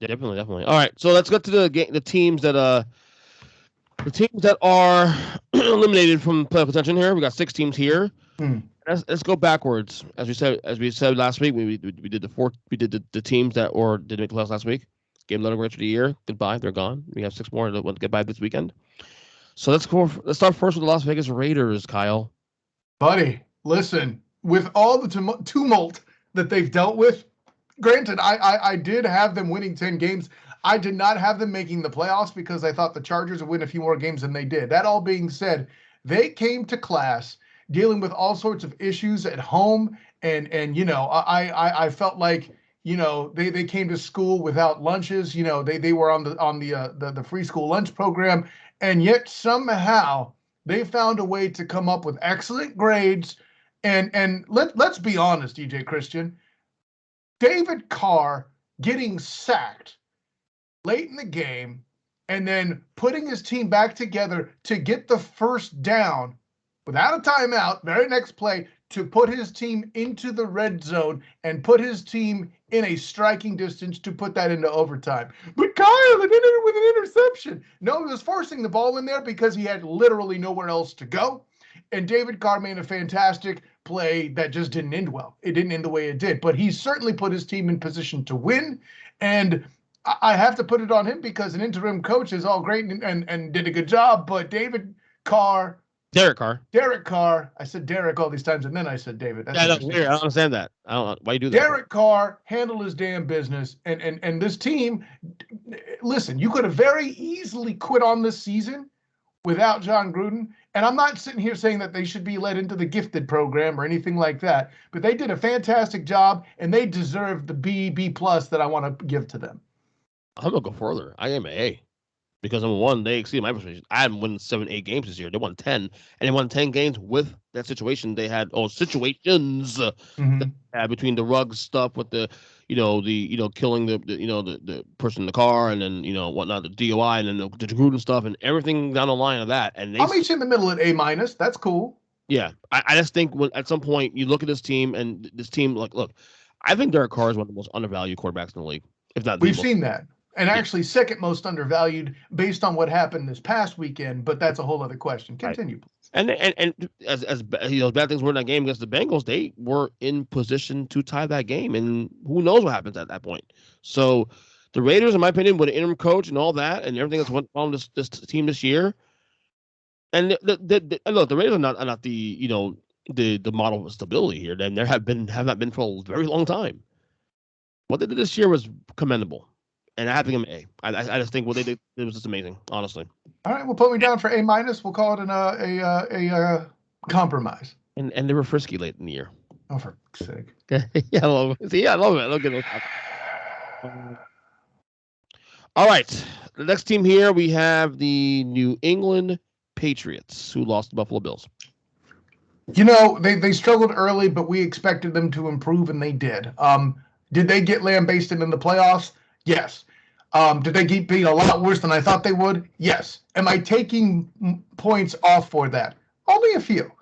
Yeah, definitely. All right, so let's get to the teams that are eliminated from playoff contention here. We got 6 teams here. Hmm. Let's go backwards. As we said last week, we did the teams that didn't make the playoffs last week. Gave them the rest of the year. Goodbye, they're gone. We have 6 more that want to get by this weekend. So let's start first with the Las Vegas Raiders, Kyle. Buddy, listen, with all the tumult that they've dealt with, granted, I did have them winning 10 games. I did not have them making the playoffs because I thought the Chargers would win a few more games than they did. That all being said, they came to class dealing with all sorts of issues at home, and I felt like they came to school without lunches. They were on the free school lunch program, and yet somehow they found a way to come up with excellent grades. And let's be honest, DJ Christian, David Carr getting sacked late in the game and then putting his team back together to get the first down without a timeout, very next play, to put his team into the red zone and put his team in a striking distance to put that into overtime. But Kyle, it ended with an interception. No, he was forcing the ball in there because he had literally nowhere else to go. And David Carr made a fantastic play that just didn't end well. It didn't end the way it did. But he certainly put his team in position to win. And I have to put it on him because an interim coach is all great and did a good job. But Derek Carr. I said Derek all these times, and then I said David. That's weird. I don't understand that. I don't know why you do that. Derek Carr handled his damn business, and this team. Listen, you could have very easily quit on this season without John Gruden, and I'm not sitting here saying that they should be led into the gifted program or anything like that. But they did a fantastic job, and they deserve the B plus that I want to give to them. I'm gonna go further. I am an A. Because number one, they exceeded my expectations. I haven't won 7-8 games this year. They won 10, and they won 10 games with that situation. They had situations between the rug stuff with the killing the person in the car, and then whatnot, the DOI, and then the Gruden stuff, and everything down the line of that. And I'll meet you in the middle at A-. That's cool. Yeah, I just think at some point you look at this team, and this team, look, I think Derek Carr is one of the most undervalued quarterbacks in the league, if not. We've seen that. And actually, second most undervalued based on what happened this past weekend, but that's a whole other question. Continue. Right. And as bad things were in that game against the Bengals, they were in position to tie that game, and who knows what happens at that point. So the Raiders, in my opinion, with an interim coach and all that, and everything that's went on this team this year, and look, the Raiders are not the model of stability here. Then have not been for a very long time. What they did this year was commendable. And I have to give them an A. I just think what they did, it was just amazing, honestly. All right, we'll put me down for A-. We'll call it a compromise. And they were frisky late in the year. Oh, for sake. I love it. Look at it. All right. The next team here, we have the New England Patriots, who lost the Buffalo Bills. They struggled early, but we expected them to improve, and they did. Did they get lambasted in the playoffs? Yes. Did they get beat a lot worse than I thought they would? Yes. Am I taking points off for that? Only a few.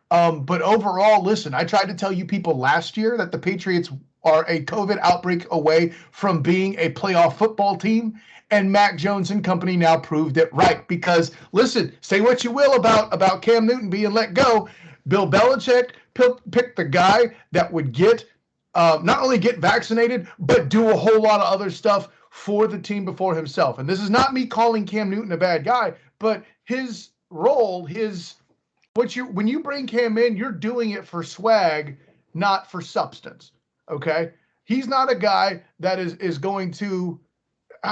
But overall, listen, I tried to tell you people last year that the Patriots are a COVID outbreak away from being a playoff football team, and Mac Jones and company now proved it right. Because, listen, say what you will about Cam Newton being let go, Bill Belichick picked the guy that would not only get vaccinated, but do a whole lot of other stuff for the team before himself. And this is not me calling Cam Newton a bad guy, but his role, when you bring Cam in, you're doing it for swag, not for substance. Okay? He's not a guy that is going to,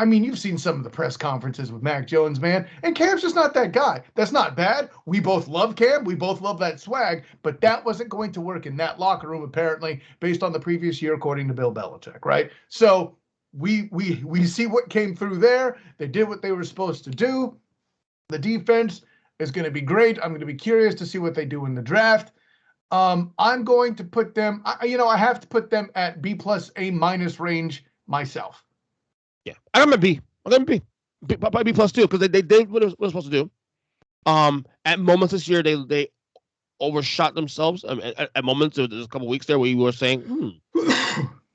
you've seen some of the press conferences with Mac Jones, man, and Cam's just not that guy. That's not bad. We both love Cam. We both love that swag, but that wasn't going to work in that locker room, apparently, based on the previous year, according to Bill Belichick, right? So we see what came through there. They did what they were supposed to do. The defense is going to be great. I'm going to be curious to see what they do in the draft. I'm going to put them, I have to put them at B plus A minus range myself. Yeah, I'm a B. Probably B plus too, because they did what they were supposed to do. At moments this year, they overshot themselves. At moments, there was a couple weeks there where you were saying,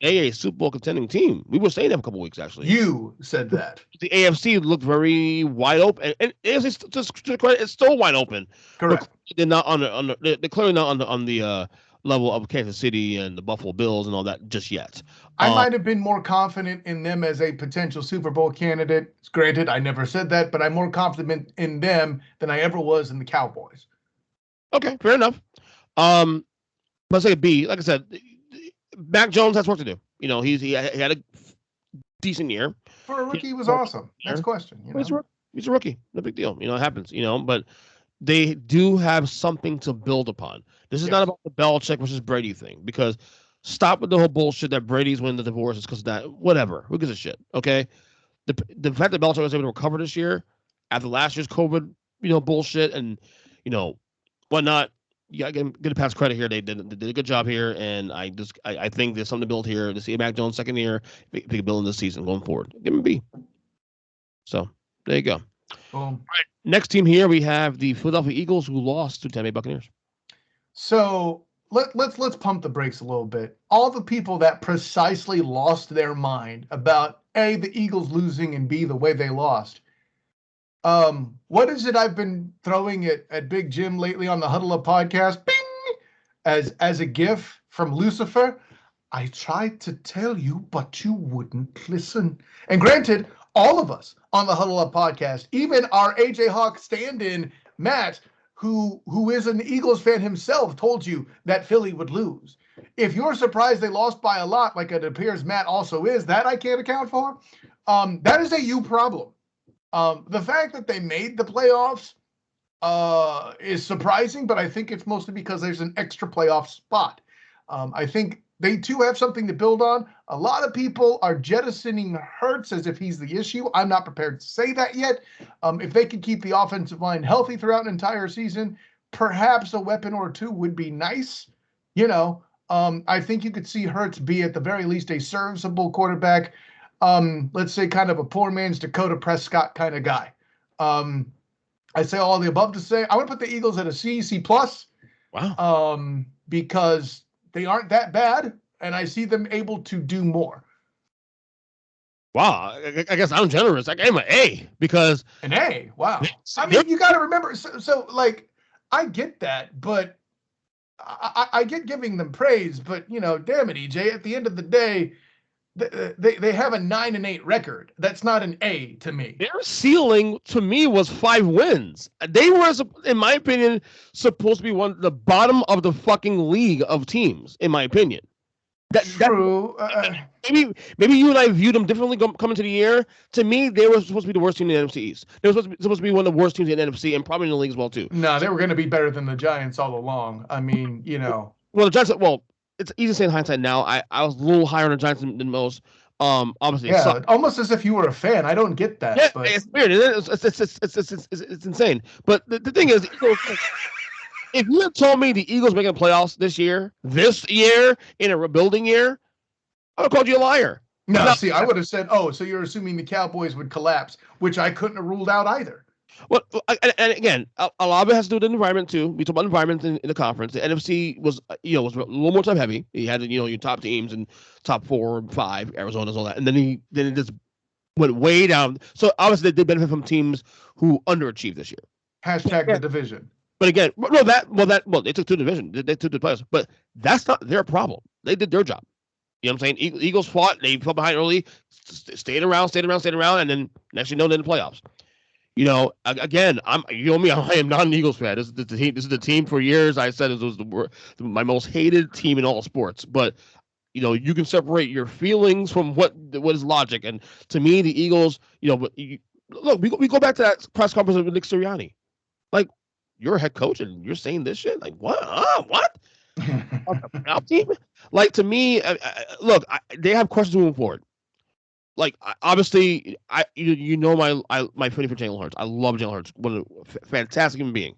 a Super Bowl contending team. We were saying that for a couple weeks actually. You said that. The AFC looked very wide open, and AFC just to credit, it's still wide open. But Correct. they're not they're clearly not on the level of Kansas City and the Buffalo Bills and all that just yet. I might have been more confident in them as a potential Super Bowl candidate. Granted, I never said that, but I'm more confident in them than I ever was in the Cowboys. Okay, fair enough. Let's say B. Like I said, Mac Jones has work to do. He had a decent year. For a rookie, he was awesome. Next question. He's a rookie. No big deal. It happens. But they do have something to build upon. This is not about the Belichick versus Brady thing, because stop with the whole bullshit that Brady's winning the divorce is because of that. Whatever. Who gives a shit? Okay. The fact that Belichick was able to recover this year after last year's COVID, bullshit and whatnot. Yeah, get a pass credit here. They did a good job here, and I think there's something to build here to see Mac Jones second year. If he can build in this season going forward, give him a B. So there you go. All right, next team here we have the Philadelphia Eagles, who lost to Tampa Bay Buccaneers. So let's pump the brakes a little bit. All the people that precisely lost their mind about A, the Eagles losing, and B, the way they lost. What is it I've been throwing at Big Jim lately on the Huddle Up podcast? Bing! As a gif from Lucifer. I tried to tell you, but you wouldn't listen. And granted, all of us on the Huddle Up podcast, even our AJ Hawk stand-in, Matt, who is an Eagles fan himself, told you that Philly would lose. If you're surprised they lost by a lot, like it appears Matt also is, that I can't account for. That is a you problem. The fact that they made the playoffs is surprising, but I think it's mostly because there's an extra playoff spot. I think they too have something to build on. A lot of people are jettisoning Hurts as if he's the issue. I'm not prepared to say that yet. If they could keep the offensive line healthy throughout an entire season, perhaps a weapon or two would be nice. I think you could see Hurts be at the very least a serviceable quarterback. Let's say kind of a poor man's Dakota Prescott kind of guy. I say all the above to say I would put the Eagles at a C+. Wow. Because they aren't that bad, and I see them able to do more. Wow, I guess I'm generous. I gave him an A because an A. Wow. I mean, you got to remember. So like, I get that, but I get giving them praise. But damn it, EJ. At the end of the day, they have a 9-8 record. That's not an A to me. Their ceiling to me was 5 wins. They were, in my opinion, supposed to be the bottom of the fucking league of teams. In my opinion, true. Maybe you and I viewed them differently coming to the year. To me, they were supposed to be the worst team in the NFC East. They were supposed to be one of the worst teams in the NFC and probably in the league as well too. No, they were going to be better than the Giants all along. I mean, Well, the Giants. Well, it's easy to say in hindsight now. I was a little higher on the Giants than most. Obviously, yeah, almost as if you were a fan. I don't get that. Yeah, but it's weird. It's insane. But the thing is, if you had told me the Eagles making the playoffs this year in a rebuilding year, I would have called you a liar. No, see, I would have said, "Oh, so you're assuming the Cowboys would collapse," which I couldn't have ruled out either. Well, and again, a lot of it has to do with the environment too. We talk about environment in the conference. The NFC was a little more top heavy. You had your top teams and top 4 and 5, Arizona's all that, and then it just went way down. So obviously they did benefit from teams who underachieved this year. Hashtag the division. But again, they took 2 divisions. They took the players, but that's not their problem. They did their job. You know what I'm saying? Eagles fought. They fell behind early, stayed around, and then next they're in the playoffs. Again, I am not an Eagles fan. This is the team for years. I said it was my most hated team in all sports. But you can separate your feelings from what is logic. And to me, the Eagles, look, we go back to that press conference with Nick Sirianni. Like, you're a head coach and you're saying this shit? Like, what? What? Team? Like, to me, look, they have questions moving forward. Like, obviously, my feeling for Jalen Hurts. I love Jalen Hurts. What a fantastic human being.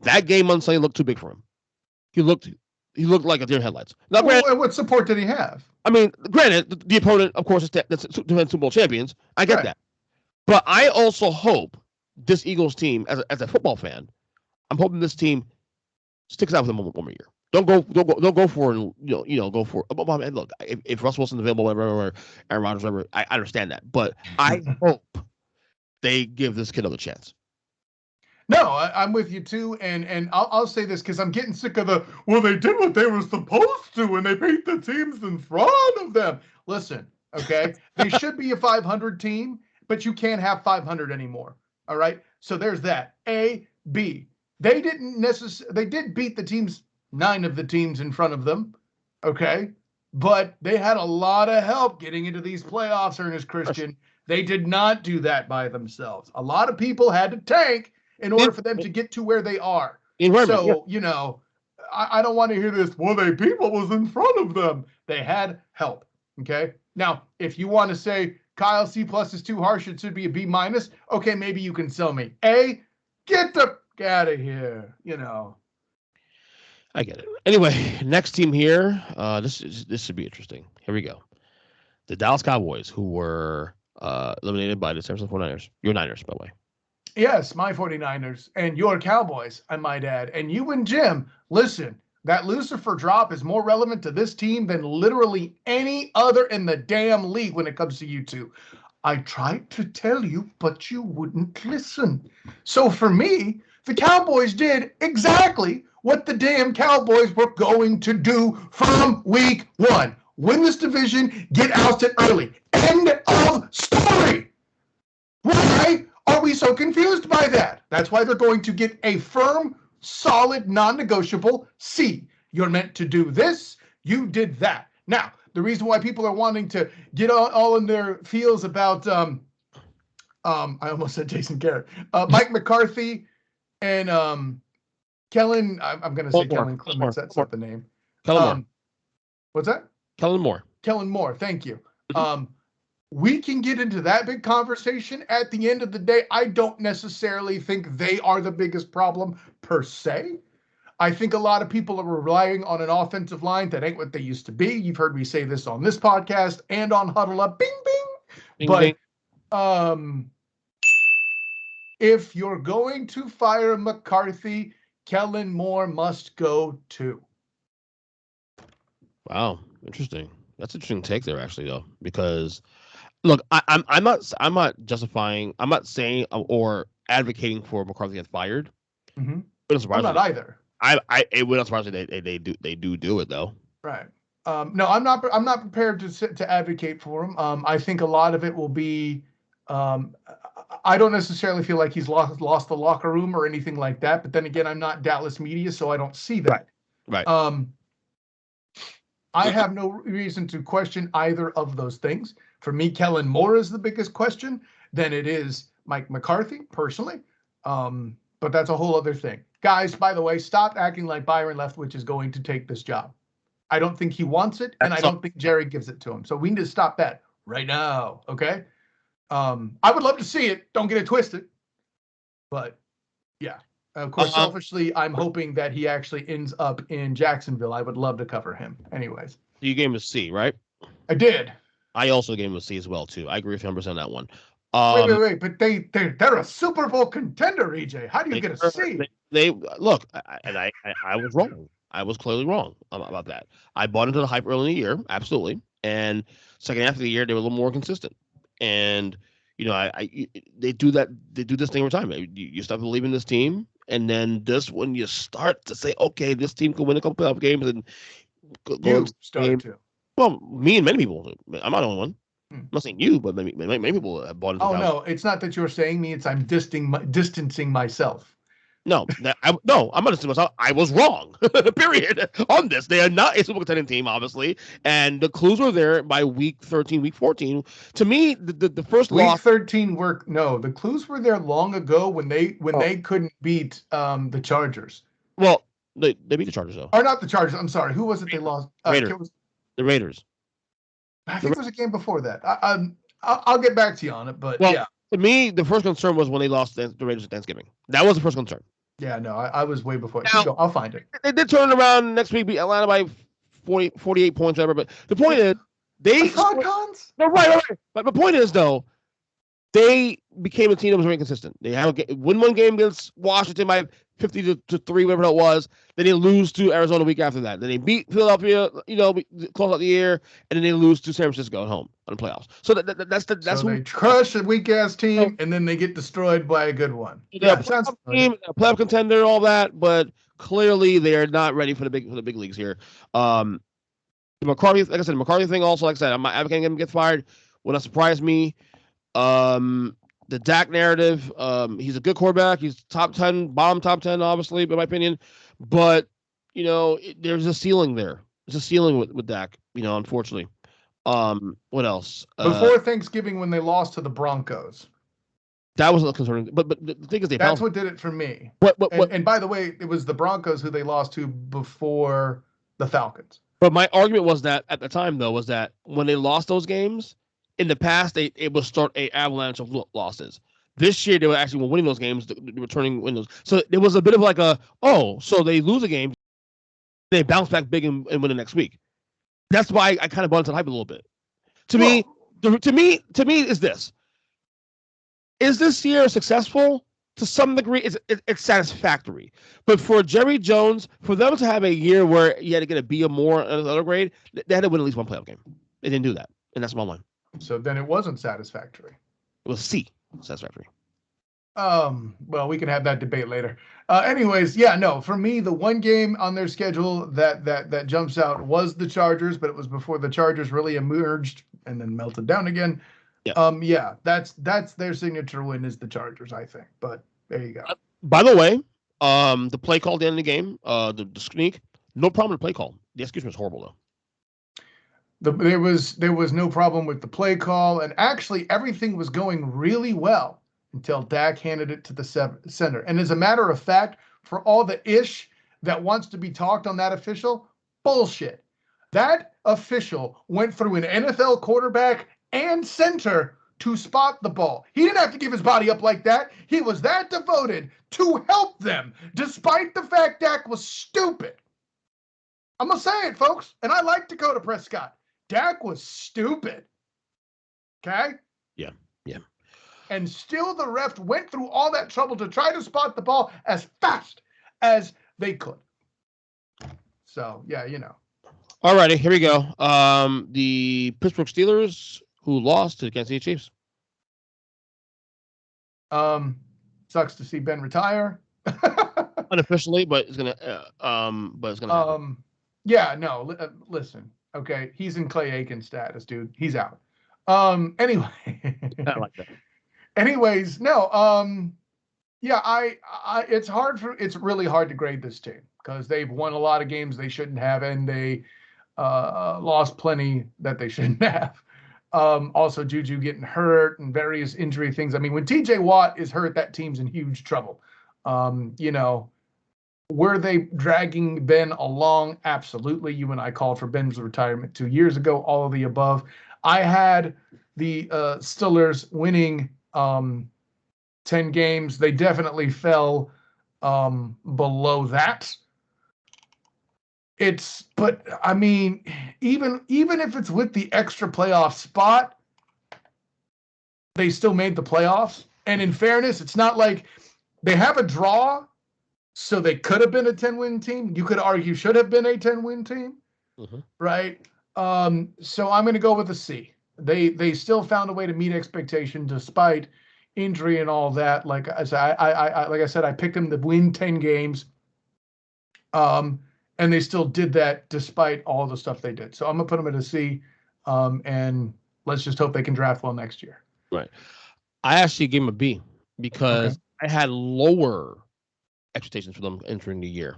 That game on Sunday looked too big for him. He looked like a deer in headlights. Now, what support did he have? I mean, granted, the opponent, of course, is the Super Bowl champions. I get that. But I also hope this Eagles team, as a football fan, I'm hoping this team sticks out with them one more year. Don't go for it. Go for it. And look, if Russell Wilson's available, whatever, Aaron Rodgers, whatever, I understand that. But I hope they give this kid another chance. No, I'm with you too, and I'll say this because I'm getting sick of they did what they were supposed to and they beat the teams in front of them. Listen, okay, they should be a 500 team, but you can't have 500 anymore. All right, so there's that. A, B. They did beat the teams, 9 of the teams in front of them, okay, but they had a lot of help getting into these playoffs, Ernest Christian. They did not do that by themselves. A lot of people had to tank in order for them to get to where they are. So, I don't want to hear this, they people was in front of them. They had help, okay? Now, if you want to say, Kyle, C+ is too harsh, it should be a B-, okay, maybe you can sell me. A, get the out of here, I get it. Anyway, next team here, this should be interesting. Here we go. The Dallas Cowboys, who were eliminated by the San Francisco 49ers. Your Niners, by the way. Yes, my 49ers and your Cowboys, I might add. And you and Jim, listen, that Lucifer drop is more relevant to this team than literally any other in the damn league when it comes to you two. I tried to tell you, but you wouldn't listen. So for me, the Cowboys did exactly what the damn Cowboys were going to do from week 1. Win this division, get ousted early. End of story. Why are we so confused by that? That's why they're going to get a firm, solid, non-negotiable C. You're meant to do this. You did that. Now, the reason why people are wanting to get all in their feels about, I almost said Jason Garrett, Mike McCarthy and Kellen, I'm going to say Kellen Clemens. That's not the name. Kellen Moore. What's that? Kellen Moore. Kellen Moore. Thank you. We can get into that big conversation. At the end of the day, I don't necessarily think they are the biggest problem per se. I think a lot of people are relying on an offensive line that ain't what they used to be. You've heard me say this on this podcast and on Huddle Up. Bing, bing. Bing, but bing. If you're going to fire McCarthy, Kellen Moore must go too. Wow, interesting. That's an interesting take there, actually, though, because look, I'm not justifying. I'm not saying or advocating for McCarthy get fired. Mm-hmm. I'm not either. It would not surprise me they do it though. Right. No, I'm not prepared to advocate for him. I think a lot of it will be. I don't necessarily feel like he's lost the locker room or anything like that. But then again, I'm not Dallas media, so I don't see that. Right. I have no reason to question either of those things. For me, Kellen Moore is the biggest question. Then it is Mike McCarthy, personally. But that's a whole other thing. Guys, by the way, stop acting like Byron Leftwich is going to take this job. I don't think he wants it, and I don't think Jerry gives it to him. So we need to stop that right now, okay? I would love to see it. Don't get it twisted. But, yeah. Of course, selfishly, I'm hoping that he actually ends up in Jacksonville. I would love to cover him. Anyways. You gave him a C, right? I did. I also gave him a C as well, too. I agree with 100% on that one. Wait. But they're a Super Bowl contender, EJ. How do you get a C? They look, I was wrong. I was clearly wrong about that. I bought into the hype early in the year, absolutely. And second half of the year, they were a little more consistent. And, they do that. They do this thing every time. You start believing this team. And then when you start to say, okay, this team can win a couple of games and you start to. Well, me and many people. I'm not the only one. I'm not saying you, but many people have bought into. Oh no, it's not that you're saying me. It's I'm distancing myself. No, I'm not distancing myself. I was wrong. Period. On this, they are not a Super Bowl contending team, obviously, and the clues were there by week 13, week 14. To me, the first week loss. 13 the clues were there long ago when they couldn't beat the Chargers. Well, they beat the Chargers though. Or not the Chargers. I'm sorry. Who was it they lost? The Raiders. I think there was a game before that. I'll get back to you on it, but yeah. To me, the first concern was when they lost the Raiders at Thanksgiving. That was the first concern. Yeah, no, I was way before. Now, I'll find it. They did turn it around next week, beat Atlanta by 48 points, whatever. But the point is, they Falcons. No, right. But the point is, though, they became a team that was very consistent. They win one game against Washington by 50 to 3, whatever that was. Then they lose to Arizona a week after that. Then they beat Philadelphia, close out the year, and then they lose to San Francisco at home on the playoffs. So that's they crush a weak ass team, and then they get destroyed by a good one. Yeah, sounds team, a playoff contender, all that, but clearly they are not ready for the big leagues here. The McCarthy, like I said, McCarthy thing also, like I said, I'm not advocating him get fired. Would not surprise me. The Dak narrative, he's a good quarterback. He's top 10, bottom top 10, obviously, in my opinion. But, there's a ceiling there. There's a ceiling with Dak, unfortunately. What else? Before Thanksgiving when they lost to the Broncos. That was concerning. But the thing is, that's what did it for me. And by the way, it was the Broncos who they lost to before the Falcons. But my argument was that at the time, though, was that when they lost those games, in the past, it would start an avalanche of losses. This year, they were actually winning those games, the returning windows. So there was a bit of like so they lose a game, they bounce back big and win the next week. That's why I kind of bought into the hype a little bit. To me, is this. Is this year successful? To some degree, it's satisfactory. But for Jerry Jones, for them to have a year where you had to get a B or more in another grade, they had to win at least one playoff game. They didn't do that, and that's my line. So then it wasn't satisfactory. It was C, satisfactory. Well, we can have that debate later. Anyways, yeah, no, for me, the one game on their schedule that jumps out was the Chargers, but it was before the Chargers really emerged and then melted down again. Yeah. That's their signature win is the Chargers, I think. But there you go. By the way, the play call at the end of the game, the sneak, no problem with the play call. The execution was horrible though. There was no problem with the play call, and actually everything was going really well until Dak handed it to the center. And as a matter of fact, for all the ish that wants to be talked on that official, bullshit. That official went through an NFL quarterback and center to spot the ball. He didn't have to give his body up like that. He was that devoted to help them, despite the fact Dak was stupid. I'm going to say it, folks, and I like Dakota Prescott. Dak was stupid. Okay? Yeah. And still the ref went through all that trouble to try to spot the ball as fast as they could. So, yeah, All righty, here we go. The Pittsburgh Steelers, who lost to the Kansas City Chiefs. Sucks to see Ben retire. Unofficially, but it's gonna happen. Yeah, no. Listen, okay, he's in Clay Aiken status, dude. He's out. Anyway, I like that. Anyways, no. Yeah, it's really hard to grade this team because they've won a lot of games they shouldn't have, and they lost plenty that they shouldn't have. Also, Juju getting hurt and various injury things. I mean, when TJ Watt is hurt, that team's in huge trouble. Were they dragging Ben along? Absolutely. You and I called for Ben's retirement 2 years ago, all of the above. I had the Steelers winning 10 games. They definitely fell below that. But I mean, even if it's with the extra playoff spot, they still made the playoffs. And in fairness, it's not like they have a draw, so they could have been a 10-win team. You could argue should have been a 10-win team, right? So I'm going to go with a C. They still found a way to meet expectation despite injury and all that. Like I said, I picked them to win 10 games. And they still did that despite all the stuff they did. So I'm going to put them at a C, and let's just hope they can draft well next year. Right. I actually gave them a B because I had lower expectations for them entering the year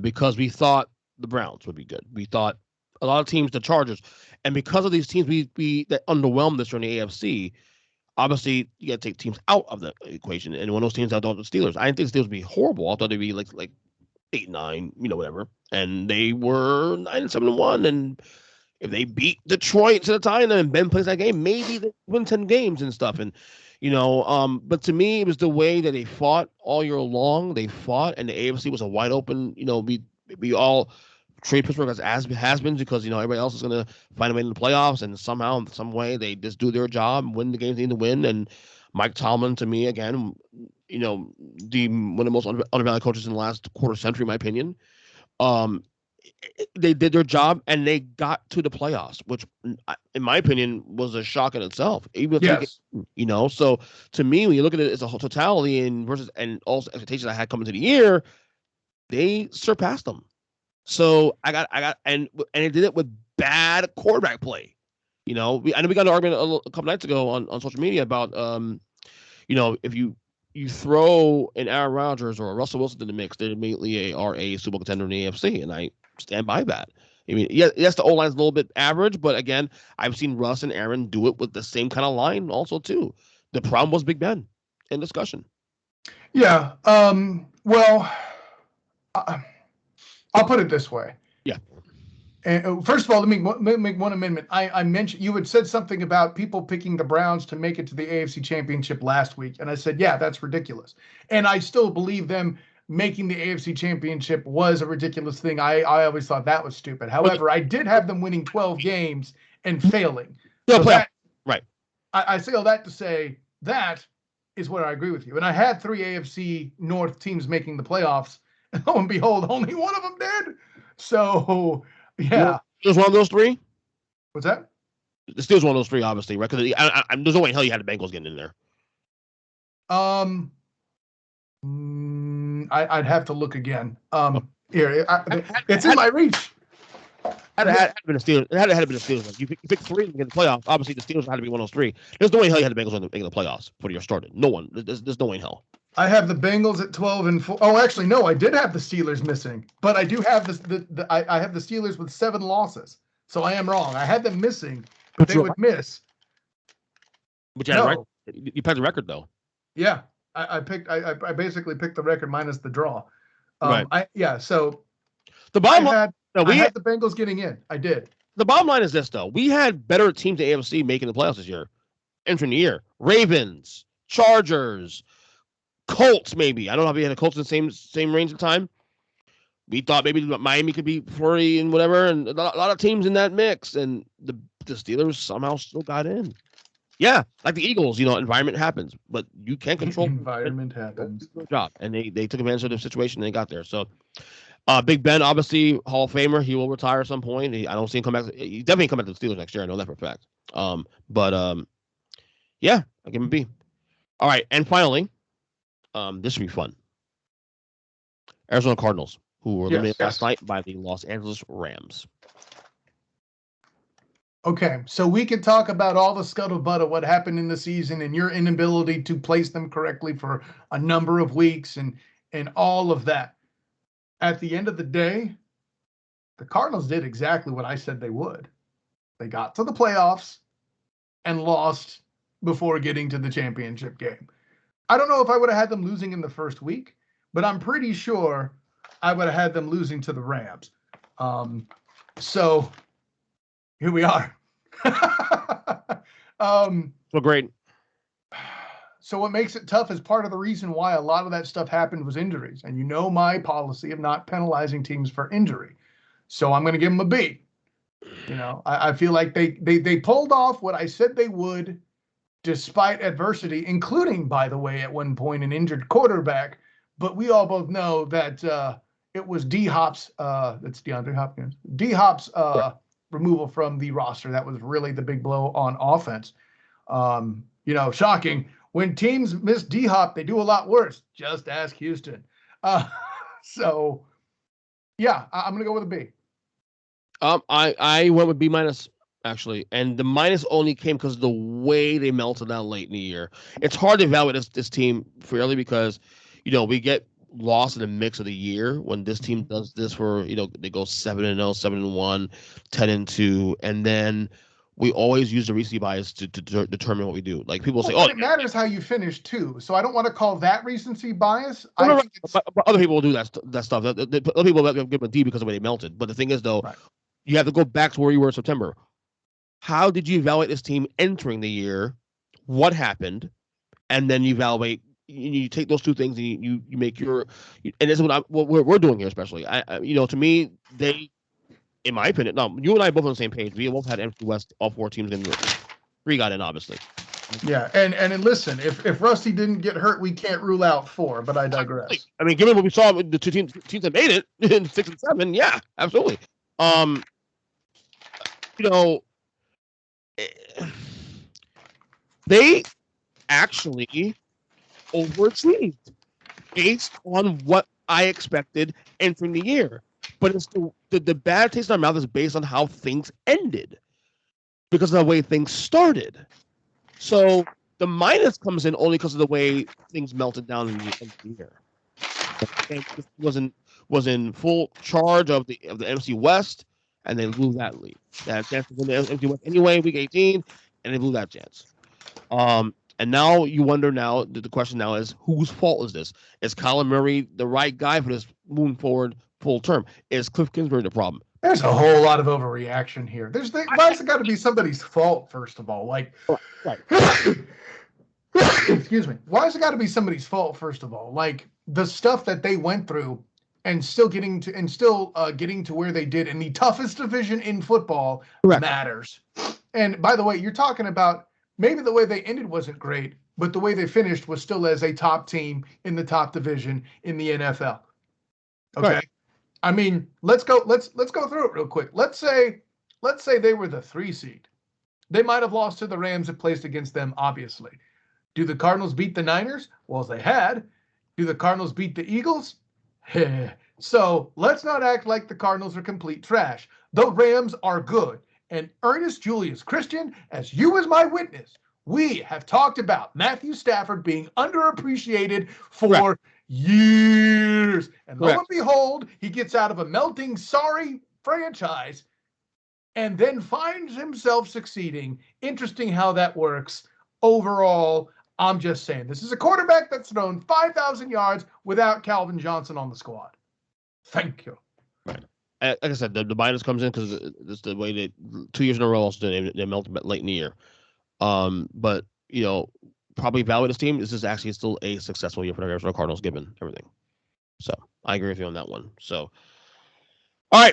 because we thought the Browns would be good. We thought a lot of teams, the Chargers, and because of these teams we that underwhelmed us during the AFC, obviously you got to take teams out of the equation. And when those teams out, the Steelers, I didn't think the Steelers would be horrible. I thought they'd be like 8-9, whatever, and they were 9-7-1. And if they beat Detroit to the time and Ben plays that game, maybe they win 10 games and stuff. And but to me, it was the way that they fought all year long. They fought, and the AFC was a wide open. We all trade Pittsburgh as has been because everybody else is going to find a way in the playoffs, and somehow, some way, they just do their job, win the games they need to win. And Mike Tomlin, to me, again, one of the most undervalued coaches in the last quarter century, in my opinion. They did their job and they got to the playoffs, which, in my opinion, was a shock in itself. Even if so to me, when you look at it as a whole totality and also expectations I had coming to the year, they surpassed them. So I got and it did it with bad quarterback play. I know we got an argument a couple nights ago on social media about if you throw an Aaron Rodgers or a Russell Wilson in the mix, they immediately are a Super Bowl contender in the AFC, and I stand by that. I mean, yes, the O-line's a little bit average, but again, I've seen Russ and Aaron do it with the same kind of line also too. The problem was Big Ben in discussion. Yeah. Well, I'll put it this way. Yeah. And first of all, let me make one amendment. I mentioned you had said something about people picking the Browns to make it to the AFC Championship last week, and I said, yeah, that's ridiculous. And I still believe them making the AFC Championship was a ridiculous thing. I always thought that was stupid. However, I did have them winning 12 games and failing. So right. I say all that to say that is where I agree with you. And I had 3 AFC North teams making the playoffs, and lo and behold, only one of them did. So, yeah. It was one of those 3? What's that? The Steelers one of those 3, obviously, right? Because there's no way in hell you had the Bengals getting in there. I'd have to look again. Here, it's in my reach. It had been a Steelers. It had been a Steelers. Like you pick 3 to get the playoffs. Obviously, the Steelers had to be one of those 3. There's no way in hell you had the Bengals making the playoffs before you started. No one. There's no way in hell. I have the Bengals at 12-4. Oh, actually, no, I did have the Steelers missing, but I do have I have the Steelers with 7 losses. So I am wrong. I had them missing, but they would miss. But you had right. You picked the record though. Yeah. I basically picked the record minus the draw. Right. So the bottom line, I had the Bengals getting in. I did. The bottom line is this though: we had better teams in AFC making the playoffs this year, entering the year. Ravens, Chargers, Colts. Maybe I don't know if we had the Colts in the same range of time. We thought maybe Miami could be Flurry and whatever, and a lot of teams in that mix, and the Steelers somehow still got in. Yeah, like the Eagles, environment happens, but you can't control. Environment happens. Good job, and they took advantage of the situation and they got there. So, Big Ben, obviously Hall of Famer, he will retire at some point. I don't see him come back. He definitely come back to the Steelers next year. I know that for a fact. Yeah, I'll give him a B. All right, and finally, this should be fun. Arizona Cardinals, who were eliminated last night by the Los Angeles Rams. Okay, so we could talk about all the scuttlebutt of what happened in the season and your inability to place them correctly for a number of weeks and all of that. At the end of the day, the Cardinals did exactly what I said they would. They got to the playoffs and lost before getting to the championship game. I don't know if I would have had them losing in the first week, but I'm pretty sure I would have had them losing to the Rams. So here we are. Well, great. So what makes it tough is part of the reason why a lot of that stuff happened was injuries. And my policy of not penalizing teams for injury. So I'm going to give them a B. I feel like they pulled off what I said they would despite adversity, including, by the way, at one point an injured quarterback. But we all both know that it was D-Hop's, that's DeAndre Hopkins, D-Hop's removal from the roster. That was really the big blow on offense. Shocking. When teams miss D-Hop, they do a lot worse. Just ask Houston. So, yeah, I'm going to go with a B. I went with B minus, actually. And the minus only came because of the way they melted down late in the year. It's hard to evaluate this team fairly because, we get lost in the mix of the year when this team does this for, they go 7-0, 7-1, 10-2, and then we always use the recency bias to determine what we do. Like people say, it matters how you finish too. So I don't want to call that recency bias. But other people will do that stuff. Other people will give them a D because of the way they melted. But the thing is, though, you have to go back to where you were in September. How did you evaluate this team entering the year? What happened? And then you evaluate. You take those two things and you make your. And this is what we're doing here, especially. To me, they in my opinion, no, you and I both on the same page. We both had NFC West, all 4 teams in. 3 got in, obviously. Yeah, and listen, if Rusty didn't get hurt, we can't rule out 4. But I digress. I mean, given what we saw with the two teams that made it in 6 and 7, yeah, absolutely. They actually overachieved based on what I expected entering the year. But it's the bad taste in our mouth is based on how things ended because of the way things started. So the minus comes in only because of the way things melted down in the end of the year. Was in full charge of the NFC West, and they blew that lead. That chance to win the NFC West anyway, week 18, and they blew that chance. And now you wonder. Now the question now is, whose fault is this? Is Kyler Murray the right guy for this moving forward full term? Is Cliff Kingsbury the problem? There's a whole lot of overreaction here. Why has it got to be somebody's fault, first of all? Like, right. Excuse me. Why has it got to be somebody's fault, first of all? Like, the stuff that they went through and still getting to where they did in the toughest division in football matters. And by the way, you're talking about maybe the way they ended wasn't great, but the way they finished was still as a top team in the top division in the NFL. Okay. Right. I mean, let's go through it real quick. Let's say they were the 3 seed. They might have lost to the Rams that placed against them, obviously. Do the Cardinals beat the Niners? Well, they had. Do the Cardinals beat the Eagles? So let's not act like the Cardinals are complete trash. The Rams are good. And Ernest Julius Christian, as you as my witness, we have talked about Matthew Stafford being underappreciated for years. And lo and behold, he gets out of a melting, sorry franchise and then finds himself succeeding. Interesting how that works. Overall, I'm just saying, this is a quarterback that's thrown 5,000 yards without Calvin Johnson on the squad. Thank you. Right. Like I said, the minus comes in because it's the way they 2 years in a row also they melted late in the year. But probably evaluate this team. This is actually still a successful year for the Cardinals, given everything. So I agree with you on that one. So